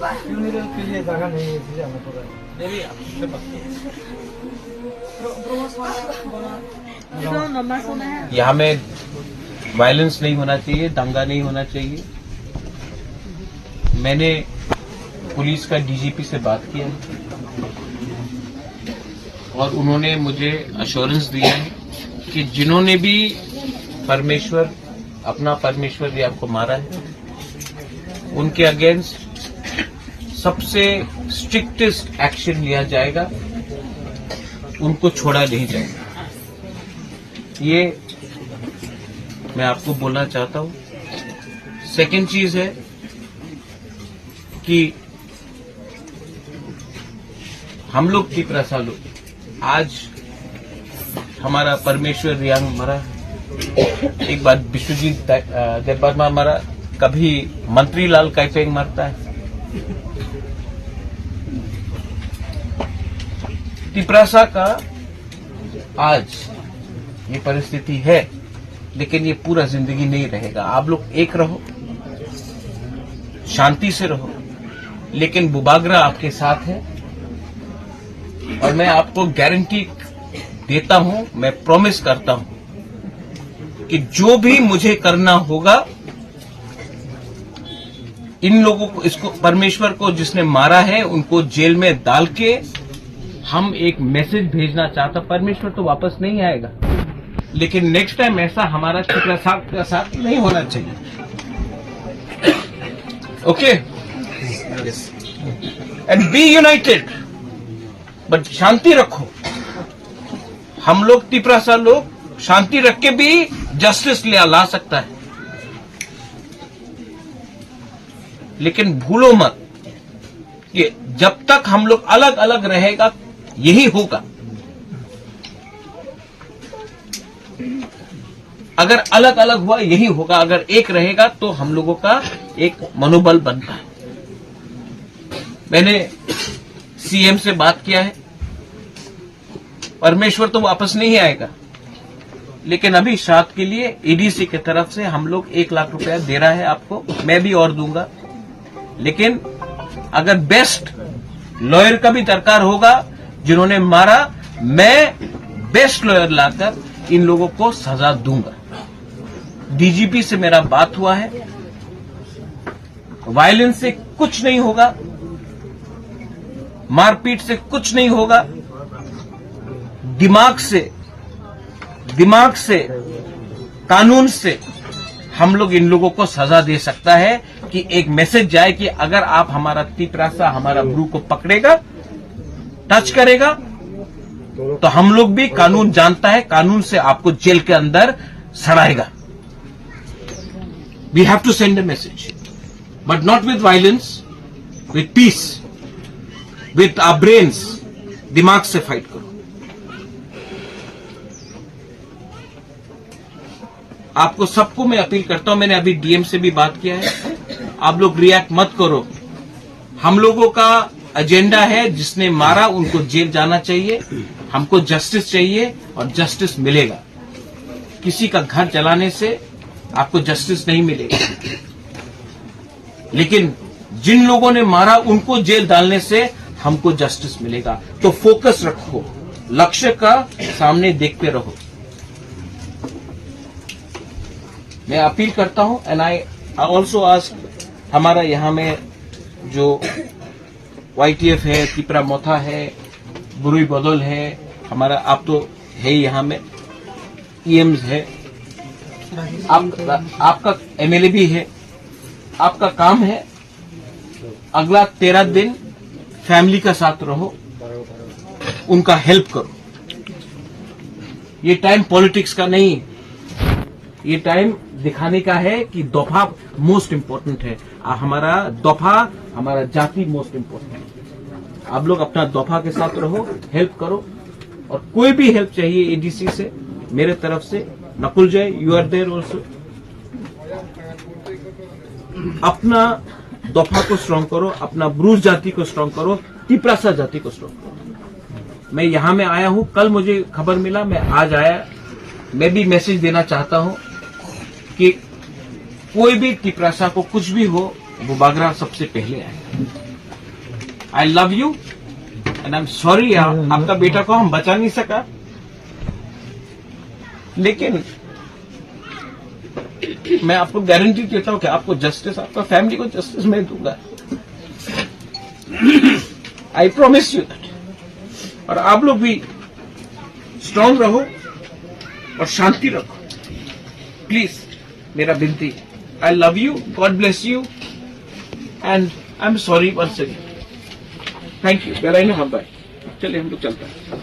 Criminal के लिए जगह नहीं है, इसलिए हमें पता है। मेरी आपसे बात है। यहाँ में वायलेंस नहीं होना चाहिए, दंगा नहीं होना चाहिए। मैंने पुलिस का डीजीपी से बात किया है और उन्होंने मुझे अश्योरेंस दिया है कि जिन्होंने भी अपना परमेश्वर रिया को मारा है, उनके अगेंस्ट सबसे स्ट्रिक्टेस्ट एक्शन लिया जाएगा, उनको छोड़ा नहीं जाएगा। ये मैं आपको बोलना चाहता हूं। सेकेंड चीज है कि हम लोग तिपरासा लोग आज हमारा परमेश्वर रियांग मरा, एक बार विश्वजीत देवबर्मा मरा, कभी मंत्री लाल कैपेंग मरता है। तिपरासा का आज ये परिस्थिति है, लेकिन ये पूरा जिंदगी नहीं रहेगा। आप लोग एक रहो, शांति से रहो, लेकिन बुबागरा आपके साथ है और मैं आपको गारंटी देता हूं, मैं प्रॉमिस करता हूं कि जो भी मुझे करना होगा, इन लोगों को, इसको परमेश्वर को जिसने मारा है, उनको जेल में डाल के हम एक मैसेज भेजना चाहता। परमेश्वर तो वापस नहीं आएगा, लेकिन नेक्स्ट टाइम ऐसा हमारा तिपरासा का साथ नहीं होना चाहिए। Okay, and be united, but शांति रखो। हम लोग तिपरासा लोग शांति रख के भी जस्टिस ला सकता है, लेकिन भूलो मत कि जब तक हम लोग अलग अलग रहेगा यही होगा। अगर अलग अलग हुआ यही होगा, अगर एक रहेगा तो हम लोगों का एक मनोबल बनता है। मैंने सीएम से बात किया है, परमेश्वर तो वापस नहीं आएगा, लेकिन अभी श्राद्ध के लिए ईडीसी की तरफ से हम लोग 1 लाख रुपया दे रहा है आपको, मैं भी और दूंगा। लेकिन अगर बेस्ट लॉयर का भी दरकार होगा, जिन्होंने मारा, मैं बेस्ट लॉयर लाकर इन लोगों को सजा दूंगा। डीजीपी से मेरा बात हुआ है, वायलेंस से कुछ नहीं होगा, मारपीट से कुछ नहीं होगा, दिमाग से कानून से हम लोग इन लोगों को सजा दे सकता है कि एक मैसेज जाए कि अगर आप हमारा तिपरासा, हमारा ब्रू को पकड़ेगा, टच करेगा, तो हम लोग भी कानून जानता है, कानून से आपको जेल के अंदर सड़ाएगा। We have to send a message, but not with violence, with peace, with our brains. दिमाग से फाइट करो। आपको सबको मैं अपील करता हूं, मैंने अभी डीएम से भी बात किया है, आप लोग रिएक्ट मत करो। हम लोगों का एजेंडा है, जिसने मारा उनको जेल जाना चाहिए, हमको जस्टिस चाहिए और जस्टिस मिलेगा। किसी का घर जलाने से आपको जस्टिस नहीं मिलेगा, लेकिन जिन लोगों ने मारा उनको जेल डालने से हमको जस्टिस मिलेगा। तो फोकस रखो, लक्ष्य का सामने देखते रहो। मैं अपील करता हूं, एंड आई ऑल्सो आस्क, हमारा यहां में जो YTF है, तिपरा मोथा है, बुरुई बदल है, हमारा आप तो है यहां में, EMs है, आपका MLA भी है। आपका काम है अगला 13 दिन फैमिली का साथ रहो, उनका हेल्प करो। ये टाइम पॉलिटिक्स का नहीं, ये टाइम दिखाने का है कि दफा मोस्ट इंपोर्टेंट है। हमारा दफा, हमारा जाति मोस्ट इंपोर्टेंट है। आप लोग अपना दफा के साथ रहो, हेल्प करो, और कोई भी हेल्प चाहिए एडीसी से, मेरे तरफ से, नकुल जय, यू आर देयर ऑल्सो। अपना दफा को स्ट्रांग करो, अपना ब्रूज जाति को स्ट्रांग करो, तिपरासा जाति को स्ट्रांग करो। मैं यहां में आया हूं, कल मुझे खबर मिला, मैं आज आया। मैं भी मैसेज देना चाहता हूं कि कोई भी तिपरासा को कुछ भी हो, वो बागरा सबसे पहले आए। आई love you and I am sorry. आपका बेटा को हम बचा नहीं सका, लेकिन मैं आपको गारंटी देता हूं कि आपको जस्टिस, आपका फैमिली को जस्टिस मैं दूंगा। I promise you that. और आप लोग भी स्ट्रांग रहो और शांति रखो, प्लीज, मेरा विनती। I love you, God bless you and I am sorry once again. Thank you. बेराइन हम भाई, चलिए हम लोग चलते हैं।